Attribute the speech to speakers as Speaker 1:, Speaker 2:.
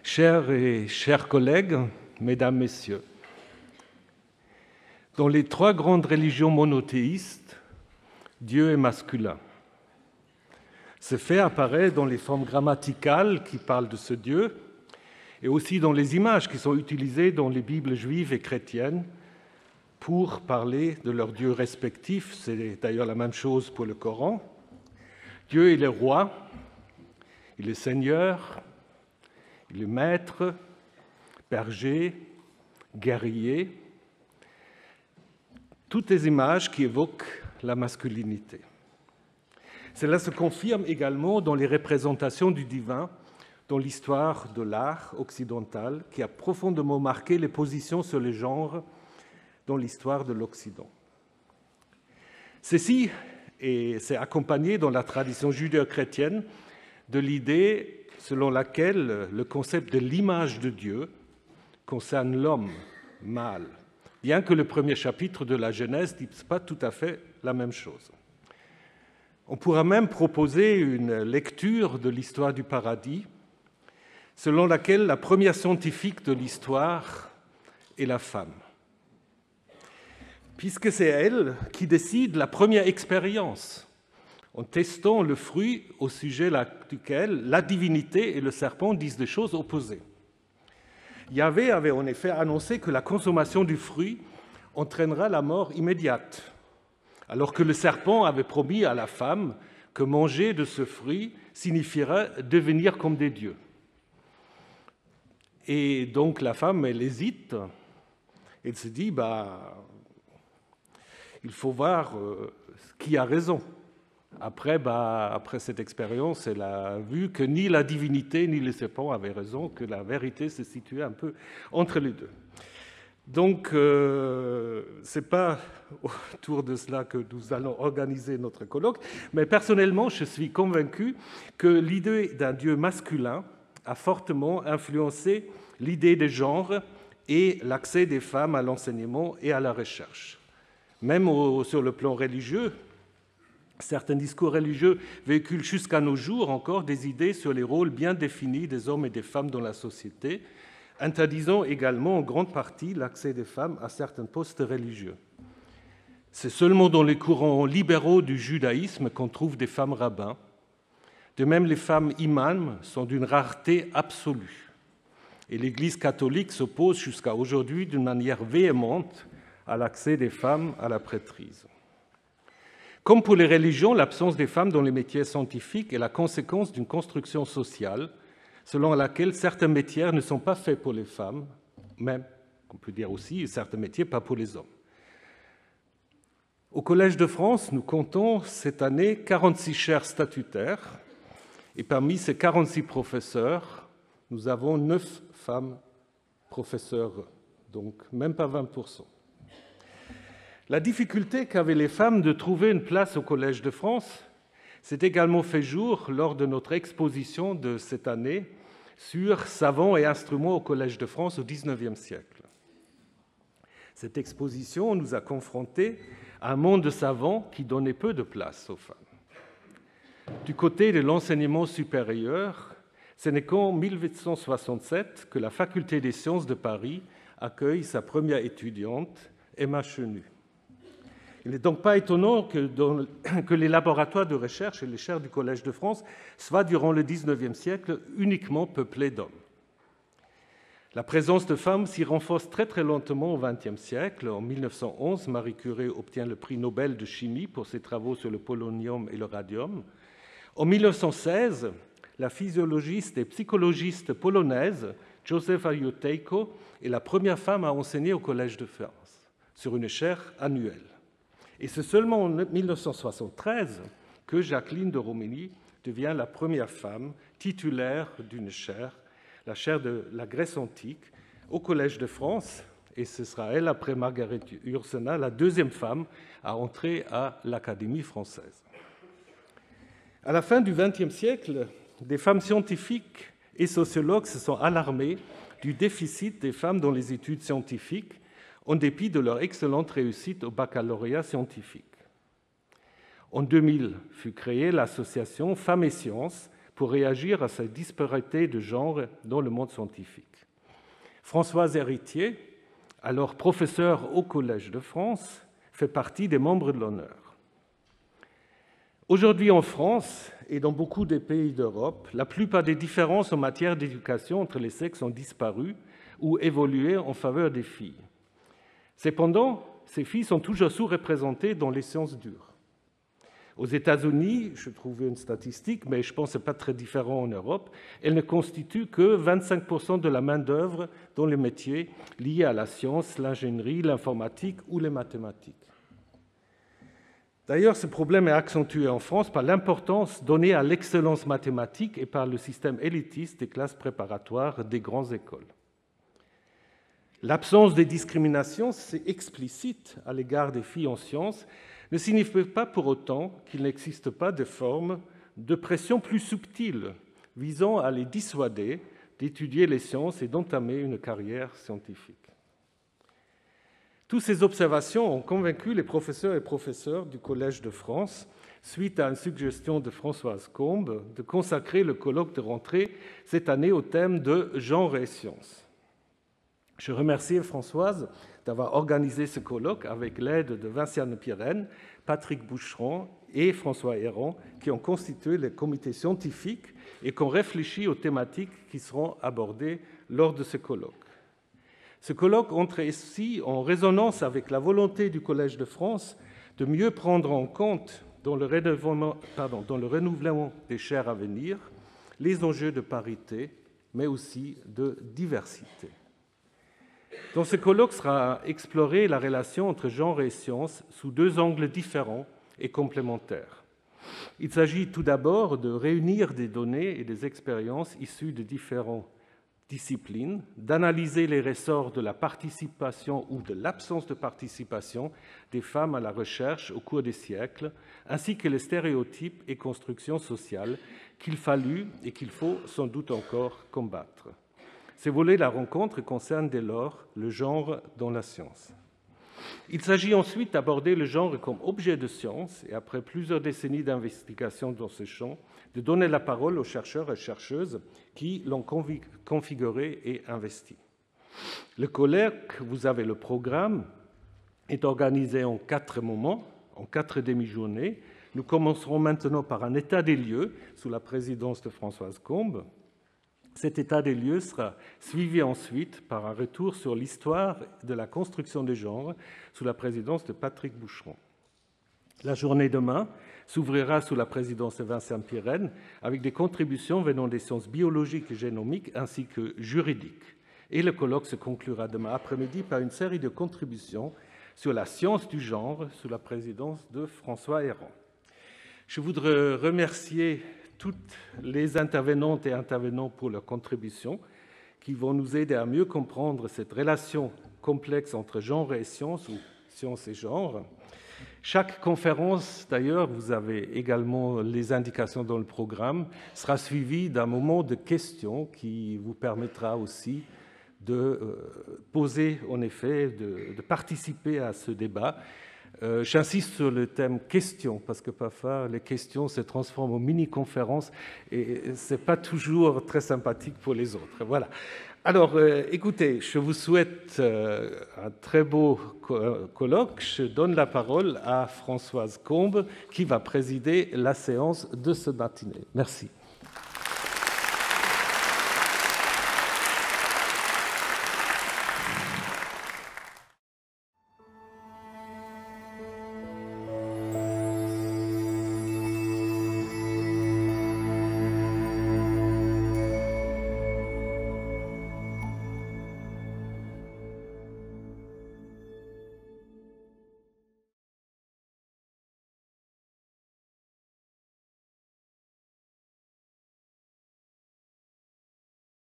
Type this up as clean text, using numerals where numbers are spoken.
Speaker 1: Chers et chers collègues, mesdames, messieurs, dans les trois grandes religions monothéistes, Dieu est masculin. Ce fait apparaît dans les formes grammaticales qui parlent de ce Dieu et aussi dans les images qui sont utilisées dans les Bibles juives et chrétiennes pour parler de leurs dieux respectifs. C'est d'ailleurs la même chose pour le Coran. Dieu est le roi, il est Seigneur, il est maître, berger, guerrier. Toutes les images qui évoquent la masculinité. Cela se confirme également dans les représentations du divin dans l'histoire de l'art occidental qui a profondément marqué les positions sur les genres dans l'histoire de l'Occident. Ceci s'est accompagné dans la tradition judéo-chrétienne de l'idée selon laquelle le concept de l'image de Dieu concerne l'homme mâle, bien que le premier chapitre de la Genèse ne dise pas tout à fait la même chose. On pourra même proposer une lecture de l'histoire du paradis selon laquelle la première scientifique de l'histoire est la femme, puisque c'est elle qui décide la première expérience en testant le fruit au sujet duquel la divinité et le serpent disent des choses opposées. Yahvé avait en effet annoncé que la consommation du fruit entraînera la mort immédiate, alors que le serpent avait promis à la femme que manger de ce fruit signifierait devenir comme des dieux. Et donc la femme, elle hésite, elle se dit, il faut voir qui a raison. Après cette expérience, elle a vu que ni la divinité ni le serpent avaient raison, que la vérité se situait un peu entre les deux. Donc, ce n'est pas autour de cela que nous allons organiser notre colloque, mais personnellement, je suis convaincu que l'idée d'un Dieu masculin a fortement influencé l'idée des genres et l'accès des femmes à l'enseignement et à la recherche. Même sur le plan religieux, certains discours religieux véhiculent jusqu'à nos jours encore des idées sur les rôles bien définis des hommes et des femmes dans la société, interdisant également en grande partie l'accès des femmes à certains postes religieux. C'est seulement dans les courants libéraux du judaïsme qu'on trouve des femmes rabbins. De même, les femmes imams sont d'une rareté absolue. Et l'Église catholique s'oppose jusqu'à aujourd'hui d'une manière véhémente à l'accès des femmes à la prêtrise. Comme pour les religions, l'absence des femmes dans les métiers scientifiques est la conséquence d'une construction sociale selon laquelle certains métiers ne sont pas faits pour les femmes, même, on peut dire aussi, certains métiers pas pour les hommes. Au Collège de France, nous comptons cette année 46 chaires statutaires, et parmi ces 46 professeurs, nous avons 9 femmes professeurs, donc même pas 20%. La difficulté qu'avaient les femmes de trouver une place au Collège de France s'est également fait jour lors de notre exposition de cette année sur savants et instruments au Collège de France au XIXe siècle. Cette exposition nous a confrontés à un monde de savants qui donnait peu de place aux femmes. Du côté de l'enseignement supérieur, ce n'est qu'en 1867 que la Faculté des sciences de Paris accueille sa première étudiante, Emma Chenu. Il n'est donc pas étonnant que les laboratoires de recherche et les chaires du Collège de France soient, durant le XIXe siècle, uniquement peuplés d'hommes. La présence de femmes s'y renforce très très lentement au XXe siècle. En 1911, Marie Curie obtient le prix Nobel de chimie pour ses travaux sur le polonium et le radium. En 1916, la physiologiste et psychologiste polonaise Józefa Józefowicz est la première femme à enseigner au Collège de France sur une chaire annuelle. Et c'est seulement en 1973 que Jacqueline de Romilly devient la première femme titulaire d'une chaire, la chaire de la Grèce antique, au Collège de France, et ce sera elle, après Margaret Yourcenar, la deuxième femme à entrer à l'Académie française. À la fin du XXe siècle, des femmes scientifiques et sociologues se sont alarmées du déficit des femmes dans les études scientifiques, en dépit de leur excellente réussite au baccalauréat scientifique. En 2000 fut créée l'association Femmes et Sciences pour réagir à cette disparité de genre dans le monde scientifique. Françoise Héritier, alors professeure au Collège de France, fait partie des membres de l'honneur. Aujourd'hui en France et dans beaucoup des pays d'Europe, la plupart des différences en matière d'éducation entre les sexes ont disparu ou évolué en faveur des filles. Cependant, ces filles sont toujours sous-représentées dans les sciences dures. Aux États-Unis, je trouvais une statistique, mais je pense que ce n'est pas très différent en Europe, elles ne constituent que 25% de la main-d'œuvre dans les métiers liés à la science, l'ingénierie, l'informatique ou les mathématiques. D'ailleurs, ce problème est accentué en France par l'importance donnée à l'excellence mathématique et par le système élitiste des classes préparatoires des grandes écoles. L'absence de discrimination, c'est explicite à l'égard des filles en sciences, ne signifie pas pour autant qu'il n'existe pas de formes de pression plus subtiles visant à les dissuader d'étudier les sciences et d'entamer une carrière scientifique. Toutes ces observations ont convaincu les professeurs et professeurs du Collège de France, suite à une suggestion de Françoise Combe, de consacrer le colloque de rentrée cette année au thème de genre et sciences. Je remercie Françoise d'avoir organisé ce colloque avec l'aide de Vinciane Pirenne, Patrick Boucheron et François Héron, qui ont constitué le comité scientifique et qui ont réfléchi aux thématiques qui seront abordées lors de ce colloque. Ce colloque entre ici en résonance avec la volonté du Collège de France de mieux prendre en compte dans le renouvellement des chaires à venir les enjeux de parité, mais aussi de diversité. Dans ce colloque sera explorée la relation entre genre et sciences sous deux angles différents et complémentaires. Il s'agit tout d'abord de réunir des données et des expériences issues de différentes disciplines, d'analyser les ressorts de la participation ou de l'absence de participation des femmes à la recherche au cours des siècles, ainsi que les stéréotypes et constructions sociales qu'il fallut et qu'il faut sans doute encore combattre. Ces volets de la rencontre concernent dès lors le genre dans la science. Il s'agit ensuite d'aborder le genre comme objet de science et après plusieurs décennies d'investigation dans ce champ, de donner la parole aux chercheurs et chercheuses qui l'ont configuré et investi. Le colloque, vous avez le programme, est organisé en 4 moments, en 4 demi-journées. Nous commencerons maintenant par un état des lieux sous la présidence de Françoise Combe. Cet état des lieux sera suivi ensuite par un retour sur l'histoire de la construction des genres sous la présidence de Patrick Boucheron. La journée demain s'ouvrira sous la présidence de Vincent Pirenne avec des contributions venant des sciences biologiques et génomiques ainsi que juridiques. Et le colloque se conclura demain après-midi par une série de contributions sur la science du genre sous la présidence de François Héron. Je voudrais remercier toutes les intervenantes et intervenants pour leurs contributions qui vont nous aider à mieux comprendre cette relation complexe entre genre et science ou science et genre. Chaque conférence, d'ailleurs, vous avez également les indications dans le programme, sera suivie d'un moment de questions qui vous permettra aussi de poser, en effet, de participer à ce débat. J'insiste sur le thème questions, parce que parfois les questions se transforment en mini-conférences et ce n'est pas toujours très sympathique pour les autres. Voilà. Alors, écoutez, je vous souhaite un très beau colloque. Je donne la parole à Françoise Combe, qui va présider la séance de ce matinée. Merci.